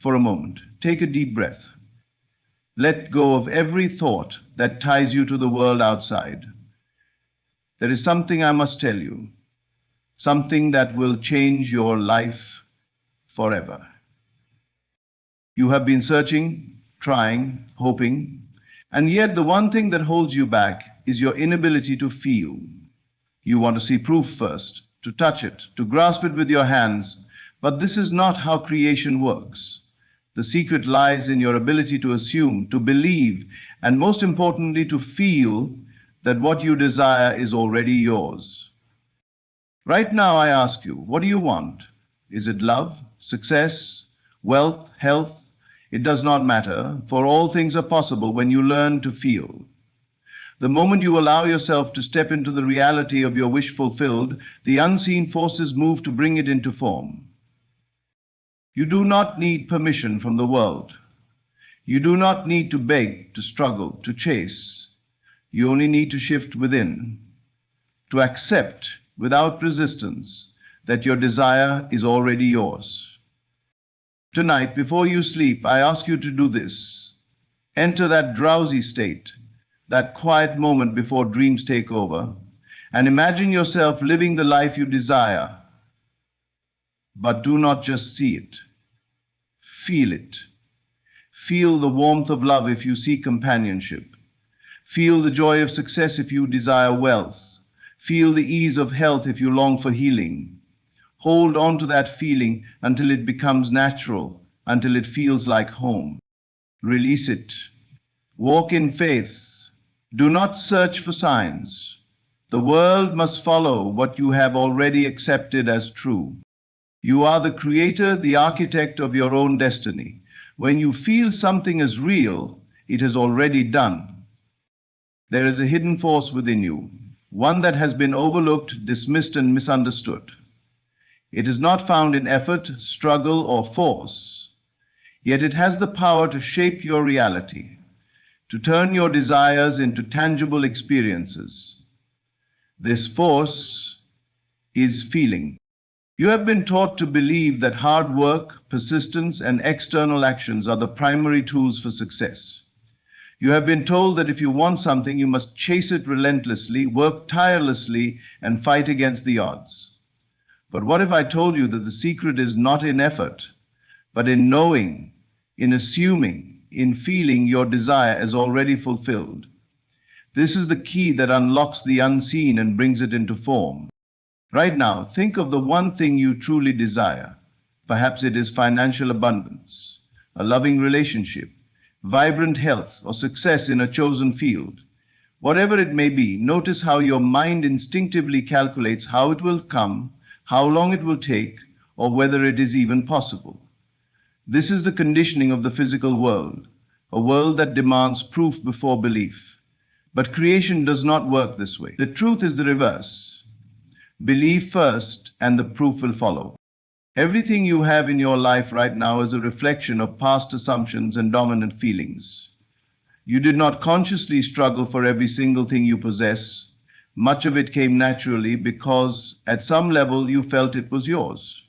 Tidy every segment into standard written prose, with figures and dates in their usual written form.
for a moment. Take a deep breath. Let go of every thought that ties you to the world outside. There is something I must tell you, something that will change your life forever. You have been searching, trying, hoping, and yet the one thing that holds you back is your inability to feel. You want to see proof first, to touch it, to grasp it with your hands, but this is not how creation works. The secret lies in your ability to assume, to believe, and most importantly, to feel that what you desire is already yours. Right now, I ask you, what do you want? Is it love, success, wealth, health? It does not matter, for all things are possible when you learn to feel. The moment you allow yourself to step into the reality of your wish fulfilled, the unseen forces move to bring it into form. You do not need permission from the world. You do not need to beg, to struggle, to chase. You only need to shift within, to accept without resistance that your desire is already yours. Tonight, before you sleep, I ask you to do this. Enter that drowsy state, that quiet moment before dreams take over, and imagine yourself living the life you desire. But do not just see it. Feel it. Feel the warmth of love if you seek companionship. Feel the joy of success if you desire wealth. Feel the ease of health if you long for healing. Hold on to that feeling until it becomes natural, until it feels like home. Release it. Walk in faith. Do not search for signs. The world must follow what you have already accepted as true. You are the creator, the architect of your own destiny. When you feel something is real, it is already done. There is a hidden force within you, one that has been overlooked, dismissed, and misunderstood. It is not found in effort, struggle, or force, yet it has the power to shape your reality, to turn your desires into tangible experiences. This force is feeling. You have been taught to believe that hard work, persistence, and external actions are the primary tools for success. You have been told that if you want something, you must chase it relentlessly, work tirelessly, and fight against the odds. But what if I told you that the secret is not in effort, but in knowing, in assuming, in feeling your desire as already fulfilled? This is the key that unlocks the unseen and brings it into form. Right now, think of the one thing you truly desire. Perhaps it is financial abundance, a loving relationship, vibrant health, or success in a chosen field. Whatever it may be, notice how your mind instinctively calculates how it will come, how long it will take, or whether it is even possible. This is the conditioning of the physical world, a world that demands proof before belief. But creation does not work this way. The truth is the reverse. Believe first, and the proof will follow. Everything you have in your life right now is a reflection of past assumptions and dominant feelings. You did not consciously struggle for every single thing you possess. Much of it came naturally because at some level you felt it was yours.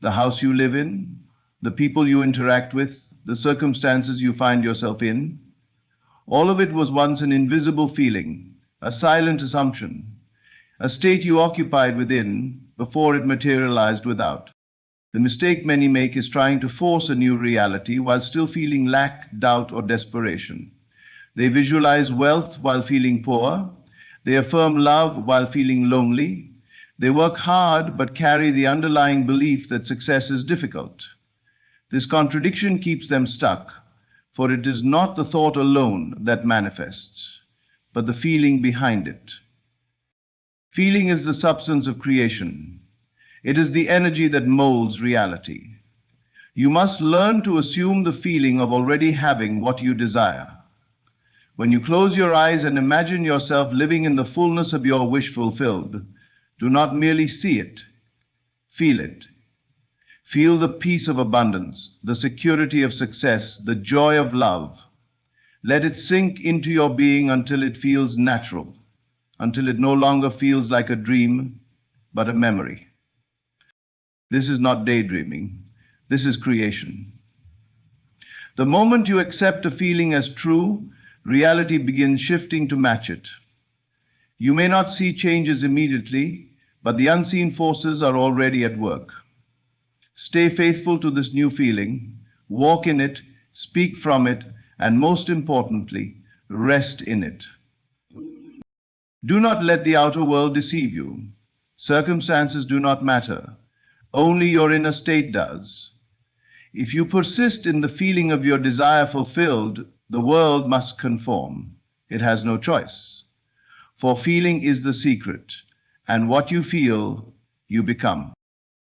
The house you live in, the people you interact with, the circumstances you find yourself in, all of it was once an invisible feeling, a silent assumption, a state you occupied within before it materialized without. The mistake many make is trying to force a new reality while still feeling lack, doubt, or desperation. They visualize wealth while feeling poor. They affirm love while feeling lonely. They work hard but carry the underlying belief that success is difficult. This contradiction keeps them stuck, for it is not the thought alone that manifests, but the feeling behind it. Feeling is the substance of creation. It is the energy that molds reality. You must learn to assume the feeling of already having what you desire. When you close your eyes and imagine yourself living in the fullness of your wish fulfilled, do not merely see it, feel it. Feel the peace of abundance, the security of success, the joy of love. Let it sink into your being until it feels natural, until it no longer feels like a dream, but a memory. This is not daydreaming. This is creation. The moment you accept a feeling as true, reality begins shifting to match it. You may not see changes immediately, but the unseen forces are already at work. Stay faithful to this new feeling, walk in it, speak from it, and most importantly, rest in it. Do not let the outer world deceive you. Circumstances do not matter. Only your inner state does. If you persist in the feeling of your desire fulfilled, the world must conform. It has no choice. For feeling is the secret, and what you feel, you become.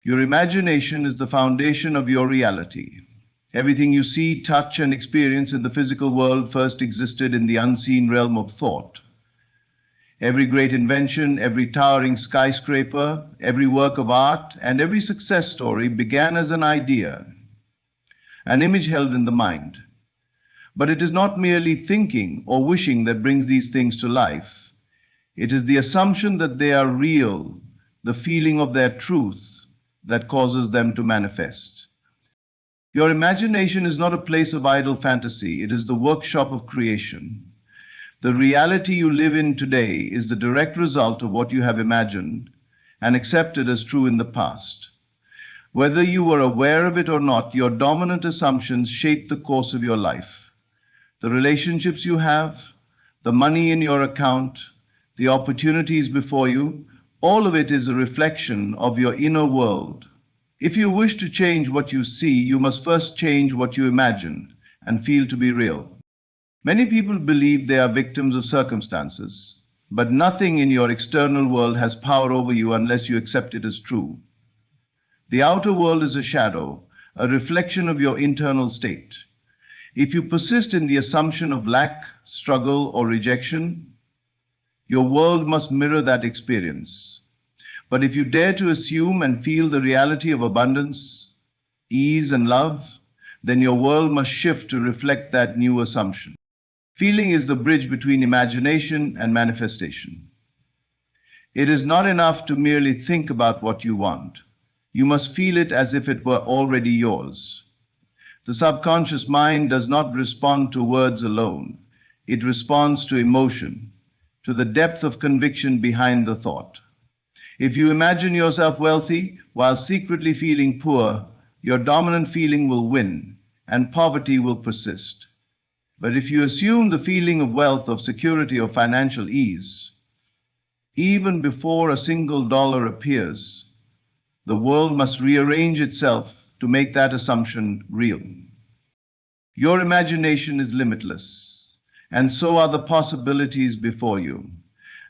Your imagination is the foundation of your reality. Everything you see, touch, and experience in the physical world first existed in the unseen realm of thought. Every great invention, every towering skyscraper, every work of art, and every success story began as an idea, an image held in the mind. But it is not merely thinking or wishing that brings these things to life. It is the assumption that they are real, the feeling of their truth, that causes them to manifest. Your imagination is not a place of idle fantasy, it is the workshop of creation. The reality you live in today is the direct result of what you have imagined and accepted as true in the past. Whether you were aware of it or not, your dominant assumptions shape the course of your life. The relationships you have, the money in your account, the opportunities before you, all of it is a reflection of your inner world. If you wish to change what you see, you must first change what you imagine and feel to be real. Many people believe they are victims of circumstances, but nothing in your external world has power over you unless you accept it as true. The outer world is a shadow, a reflection of your internal state. If you persist in the assumption of lack, struggle, or rejection, your world must mirror that experience. But if you dare to assume and feel the reality of abundance, ease, and love, then your world must shift to reflect that new assumption. Feeling is the bridge between imagination and manifestation. It is not enough to merely think about what you want. You must feel it as if it were already yours. The subconscious mind does not respond to words alone. It responds to emotion, to the depth of conviction behind the thought. If you imagine yourself wealthy while secretly feeling poor, your dominant feeling will win and poverty will persist. But if you assume the feeling of wealth, of security, or financial ease, even before a single dollar appears, the world must rearrange itself to make that assumption real. Your imagination is limitless, and so are the possibilities before you.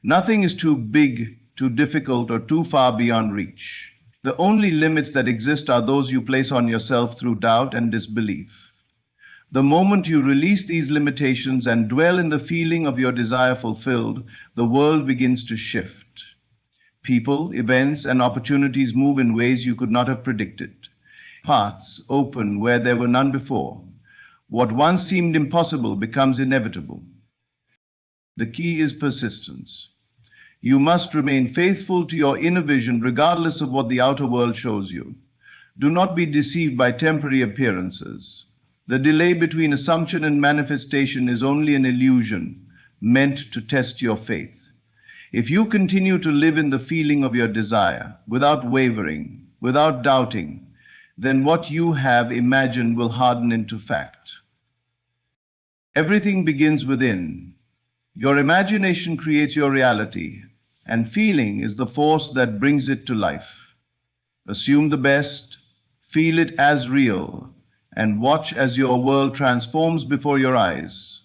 Nothing is too big, too difficult, or too far beyond reach. The only limits that exist are those you place on yourself through doubt and disbelief. The moment you release these limitations and dwell in the feeling of your desire fulfilled, the world begins to shift. People, events, and opportunities move in ways you could not have predicted. Paths open where there were none before. What once seemed impossible becomes inevitable. The key is persistence. You must remain faithful to your inner vision regardless of what the outer world shows you. Do not be deceived by temporary appearances. The delay between assumption and manifestation is only an illusion meant to test your faith. If you continue to live in the feeling of your desire, without wavering, without doubting, then what you have imagined will harden into fact. Everything begins within. Your imagination creates your reality, and feeling is the force that brings it to life. Assume the best, feel it as real, and watch as your world transforms before your eyes.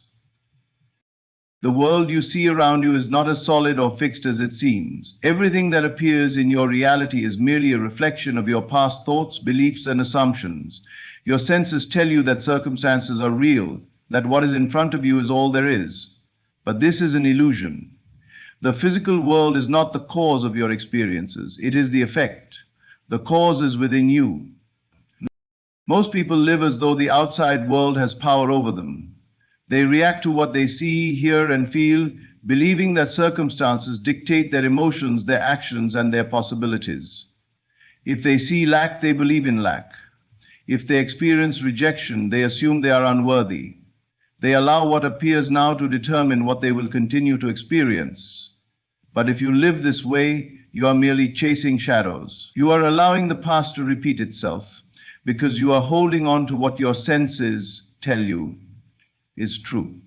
The world you see around you is not as solid or fixed as it seems. Everything that appears in your reality is merely a reflection of your past thoughts, beliefs, and assumptions. Your senses tell you that circumstances are real, that what is in front of you is all there is. But this is an illusion. The physical world is not the cause of your experiences. It is the effect. The cause is within you. Most people live as though the outside world has power over them. They react to what they see, hear, and feel, believing that circumstances dictate their emotions, their actions, and their possibilities. If they see lack, they believe in lack. If they experience rejection, they assume they are unworthy. They allow what appears now to determine what they will continue to experience. But if you live this way, you are merely chasing shadows. You are allowing the past to repeat itself because you are holding on to what your senses tell you is true.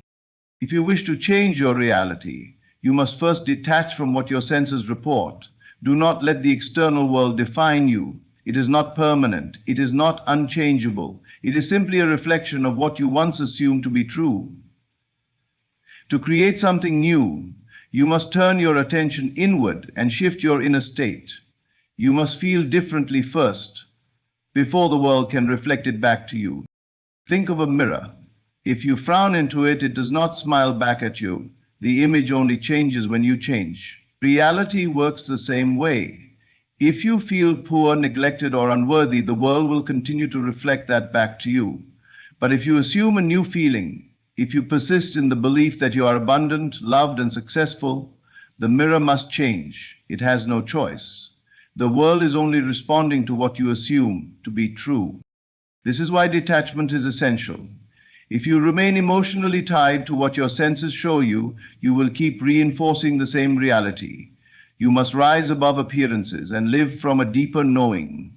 If you wish to change your reality, you must first detach from what your senses report. Do not let the external world define you. It is not permanent. It is not unchangeable. It is simply a reflection of what you once assumed to be true. To create something new, you must turn your attention inward and shift your inner state. You must feel differently first, before the world can reflect it back to you. Think of a mirror. If you frown into it, it does not smile back at you. The image only changes when you change. Reality works the same way. If you feel poor, neglected, or unworthy, the world will continue to reflect that back to you. But if you assume a new feeling, if you persist in the belief that you are abundant, loved, and successful, the mirror must change. It has no choice. The world is only responding to what you assume to be true. This is why detachment is essential. If you remain emotionally tied to what your senses show you, you will keep reinforcing the same reality. You must rise above appearances and live from a deeper knowing.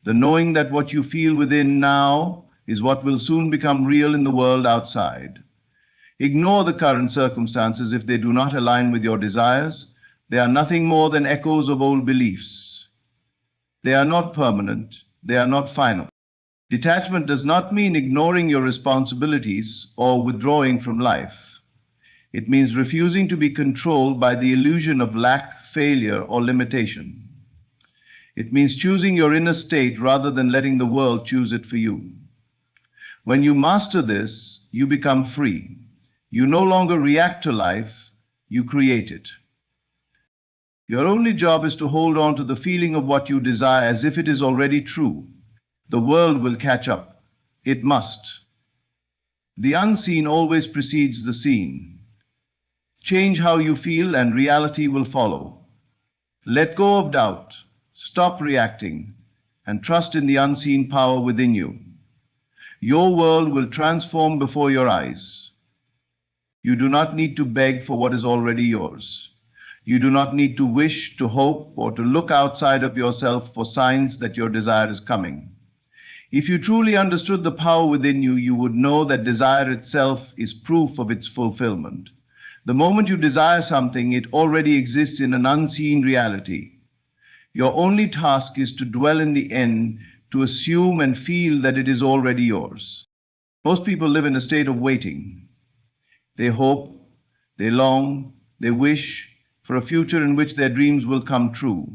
The knowing that what you feel within now is what will soon become real in the world outside. Ignore the current circumstances if they do not align with your desires. They are nothing more than echoes of old beliefs. They are not permanent. They are not final. Detachment does not mean ignoring your responsibilities or withdrawing from life. It means refusing to be controlled by the illusion of lack, failure, or limitation. It means choosing your inner state rather than letting the world choose it for you. When you master this, you become free. You no longer react to life, you create it. Your only job is to hold on to the feeling of what you desire as if it is already true. The world will catch up. It must. The unseen always precedes the seen. Change how you feel and reality will follow. Let go of doubt, stop reacting, and trust in the unseen power within you. Your world will transform before your eyes. You do not need to beg for what is already yours. You do not need to wish, to hope, or to look outside of yourself for signs that your desire is coming. If you truly understood the power within you, you would know that desire itself is proof of its fulfillment. The moment you desire something, it already exists in an unseen reality. Your only task is to dwell in the end, to assume and feel that it is already yours. Most people live in a state of waiting. They hope, they long, they wish for a future in which their dreams will come true.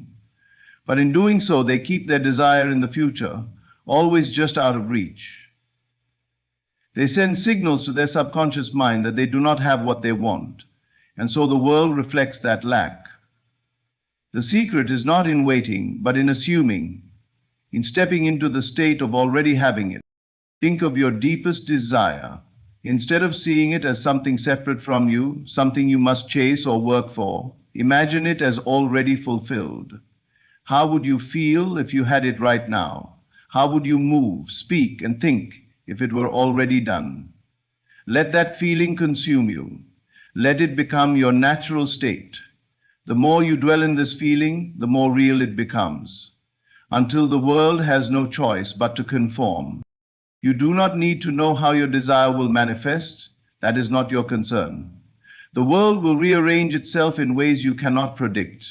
But in doing so, they keep their desire in the future always just out of reach. They send signals to their subconscious mind that they do not have what they want, and so the world reflects that lack. The secret is not in waiting, but in assuming, in stepping into the state of already having it. Think of your deepest desire. Instead of seeing it as something separate from you, something you must chase or work for, imagine it as already fulfilled. How would you feel if you had it right now? How would you move, speak, and think if it were already done? Let that feeling consume you. Let it become your natural state. The more you dwell in this feeling, the more real it becomes, until the world has no choice but to conform. You do not need to know how your desire will manifest. That is not your concern. The world will rearrange itself in ways you cannot predict.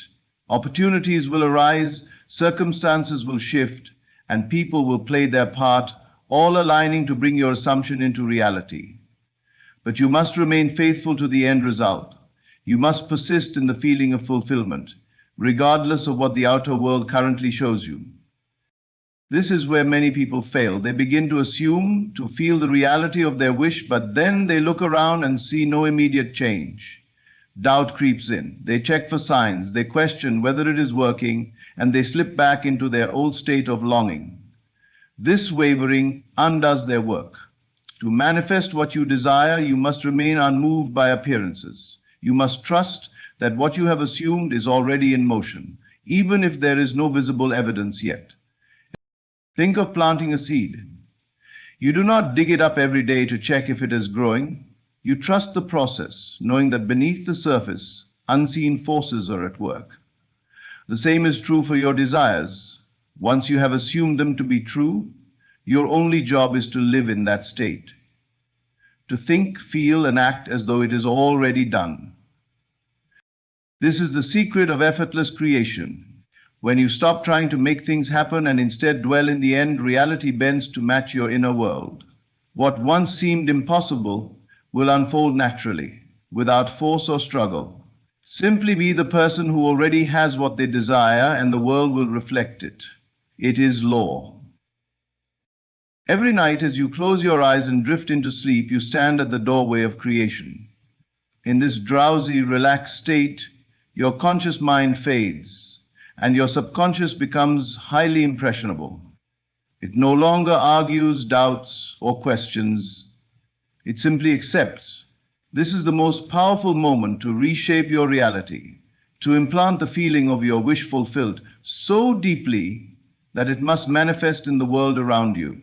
Opportunities will arise, circumstances will shift, and people will play their part, all aligning to bring your assumption into reality. But you must remain faithful to the end result. You must persist in the feeling of fulfillment, regardless of what the outer world currently shows you. This is where many people fail. They begin to assume, to feel the reality of their wish, but then they look around and see no immediate change. Doubt creeps in. They check for signs. They question whether it is working, and they slip back into their old state of longing. This wavering undoes their work. To manifest what you desire, you must remain unmoved by appearances. You must trust that what you have assumed is already in motion, even if there is no visible evidence yet. Think of planting a seed. You do not dig it up every day to check if it is growing. You trust the process, knowing that beneath the surface, unseen forces are at work. The same is true for your desires. Once you have assumed them to be true, your only job is to live in that state, to think, feel, and act as though it is already done. This is the secret of effortless creation. When you stop trying to make things happen and instead dwell in the end, reality bends to match your inner world. What once seemed impossible will unfold naturally, without force or struggle. Simply be the person who already has what they desire, and the world will reflect it. It is law. Every night as you close your eyes and drift into sleep, you stand at the doorway of creation. In this drowsy, relaxed state, your conscious mind fades, and your subconscious becomes highly impressionable. It no longer argues, doubts, or questions. It simply accepts. This is the most powerful moment to reshape your reality, to implant the feeling of your wish fulfilled so deeply that it must manifest in the world around you.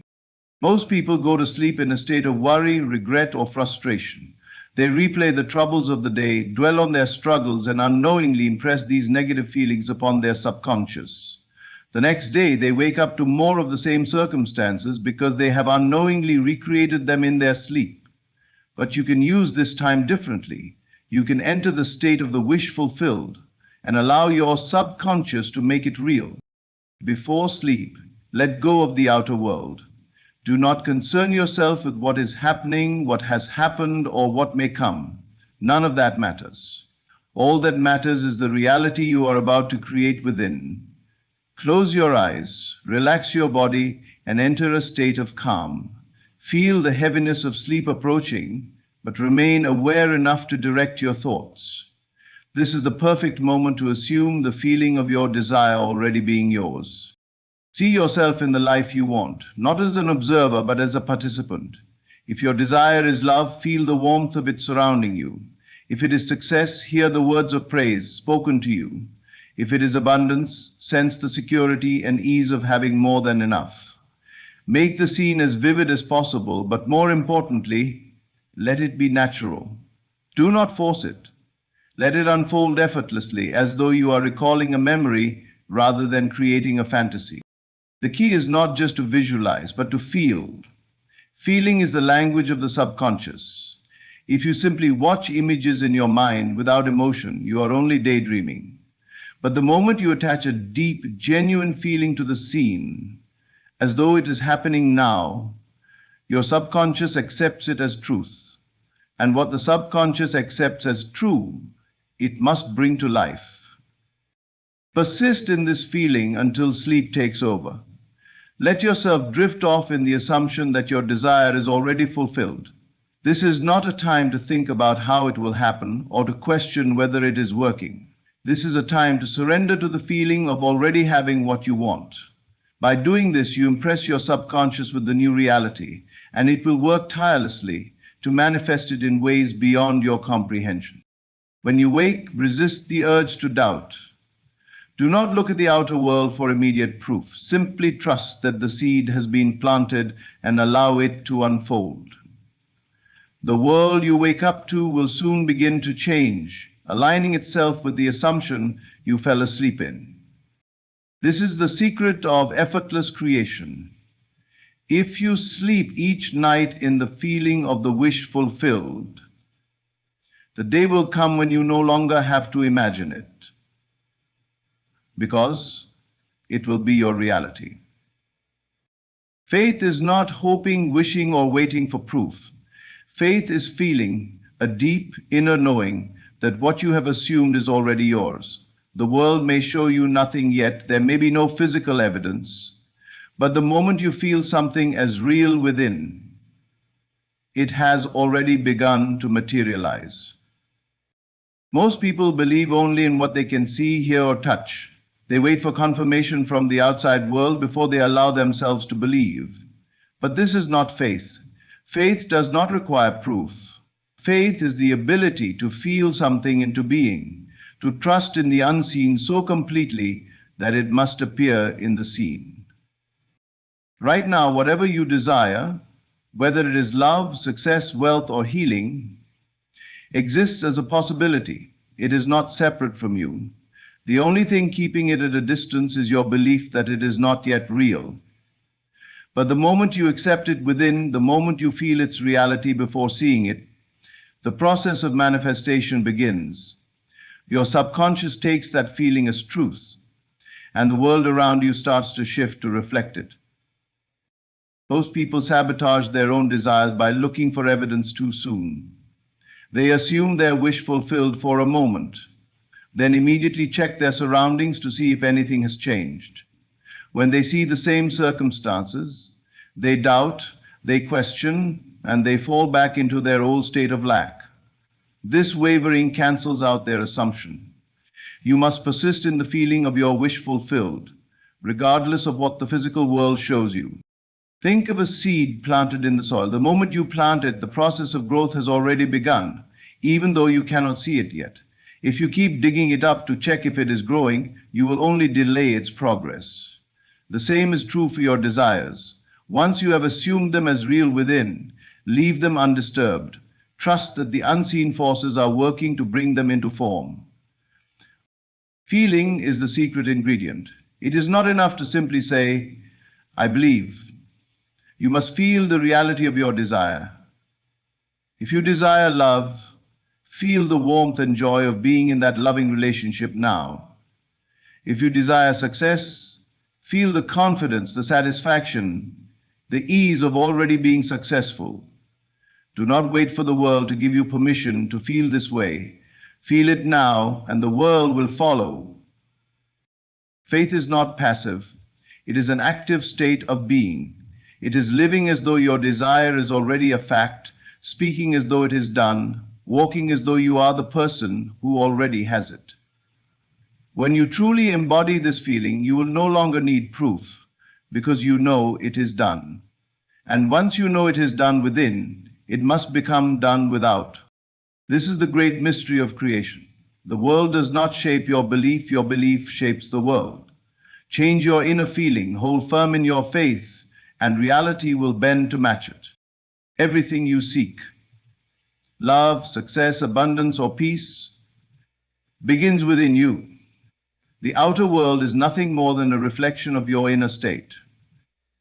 Most people go to sleep in a state of worry, regret, or frustration. They replay the troubles of the day, dwell on their struggles, and unknowingly impress these negative feelings upon their subconscious. The next day, they wake up to more of the same circumstances because they have unknowingly recreated them in their sleep. But you can use this time differently. You can enter the state of the wish fulfilled and allow your subconscious to make it real. Before sleep, let go of the outer world. Do not concern yourself with what is happening, what has happened, or what may come. None of that matters. All that matters is the reality you are about to create within. Close your eyes, relax your body, and enter a state of calm. Feel the heaviness of sleep approaching, but remain aware enough to direct your thoughts. This is the perfect moment to assume the feeling of your desire already being yours. See yourself in the life you want, not as an observer, but as a participant. If your desire is love, feel the warmth of it surrounding you. If it is success, hear the words of praise spoken to you. If it is abundance, sense the security and ease of having more than enough. Make the scene as vivid as possible, but more importantly, let it be natural. Do not force it. Let it unfold effortlessly, as though you are recalling a memory rather than creating a fantasy. The key is not just to visualize, but to feel. Feeling is the language of the subconscious. If you simply watch images in your mind without emotion, you are only daydreaming. But the moment you attach a deep, genuine feeling to the scene, as though it is happening now, your subconscious accepts it as truth. And what the subconscious accepts as true, it must bring to life. Persist in this feeling until sleep takes over. Let yourself drift off in the assumption that your desire is already fulfilled. This is not a time to think about how it will happen or to question whether it is working. This is a time to surrender to the feeling of already having what you want. By doing this, you impress your subconscious with the new reality, and it will work tirelessly to manifest it in ways beyond your comprehension. When you wake, resist the urge to doubt. Do not look at the outer world for immediate proof. Simply trust that the seed has been planted and allow it to unfold. The world you wake up to will soon begin to change, aligning itself with the assumption you fell asleep in. This is the secret of effortless creation. If you sleep each night in the feeling of the wish fulfilled, the day will come when you no longer have to imagine it, because it will be your reality. Faith is not hoping, wishing, or waiting for proof. Faith is feeling a deep inner knowing that what you have assumed is already yours. The world may show you nothing yet, there may be no physical evidence, but the moment you feel something as real within, it has already begun to materialize. Most people believe only in what they can see, hear, or touch. They wait for confirmation from the outside world before they allow themselves to believe. But this is not faith. Faith does not require proof. Faith is the ability to feel something into being, to trust in the unseen so completely that it must appear in the seen. Right now, whatever you desire, whether it is love, success, wealth, or healing, exists as a possibility. It is not separate from you. The only thing keeping it at a distance is your belief that it is not yet real. But the moment you accept it within, the moment you feel its reality before seeing it, the process of manifestation begins. Your subconscious takes that feeling as truth, and the world around you starts to shift to reflect it. Most people sabotage their own desires by looking for evidence too soon. They assume their wish fulfilled for a moment, then immediately check their surroundings to see if anything has changed. When they see the same circumstances, they doubt, they question, and they fall back into their old state of lack. This wavering cancels out their assumption. You must persist in the feeling of your wish fulfilled, regardless of what the physical world shows you. Think of a seed planted in the soil. The moment you plant it, the process of growth has already begun, even though you cannot see it yet. If you keep digging it up to check if it is growing, you will only delay its progress. The same is true for your desires. Once you have assumed them as real within, leave them undisturbed. Trust that the unseen forces are working to bring them into form. Feeling is the secret ingredient. It is not enough to simply say, I believe. You must feel the reality of your desire. If you desire love, feel the warmth and joy of being in that loving relationship now. If you desire success, feel the confidence, the satisfaction, the ease of already being successful. Do not wait for the world to give you permission to feel this way. Feel it now, and the world will follow. Faith is not passive. It is an active state of being. It is living as though your desire is already a fact, speaking as though it is done, walking as though you are the person who already has it. When you truly embody this feeling, you will no longer need proof, because you know it is done. And once you know it is done within, it must become done without. This is the great mystery of creation. The world does not shape your belief shapes the world. Change your inner feeling, hold firm in your faith, and reality will bend to match it. Everything you seek, love, success, abundance, or peace, begins within you. The outer world is nothing more than a reflection of your inner state.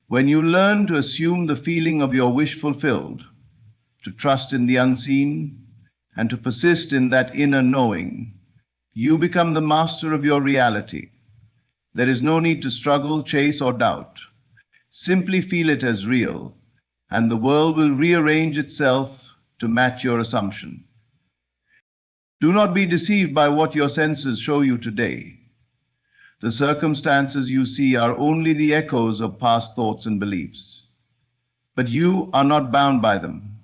When you learn to assume the feeling of your wish fulfilled, to trust in the unseen, and to persist in that inner knowing, you become the master of your reality. There is no need to struggle, chase, or doubt. Simply feel it as real, and the world will rearrange itself to match your assumption. Do not be deceived by what your senses show you today. The circumstances you see are only the echoes of past thoughts and beliefs. But you are not bound by them.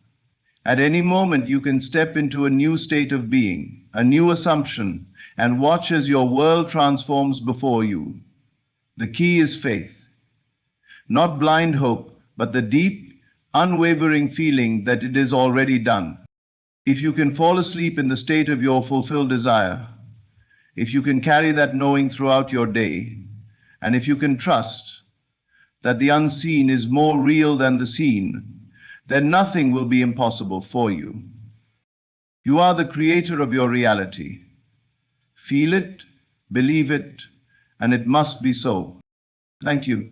At any moment, you can step into a new state of being, a new assumption, and watch as your world transforms before you. The key is faith. Not blind hope, but the deep, unwavering feeling that it is already done. If you can fall asleep in the state of your fulfilled desire, if you can carry that knowing throughout your day, and if you can trust that the unseen is more real than the seen, then nothing will be impossible for you. You are the creator of your reality. Feel it, believe it, and it must be so. Thank you.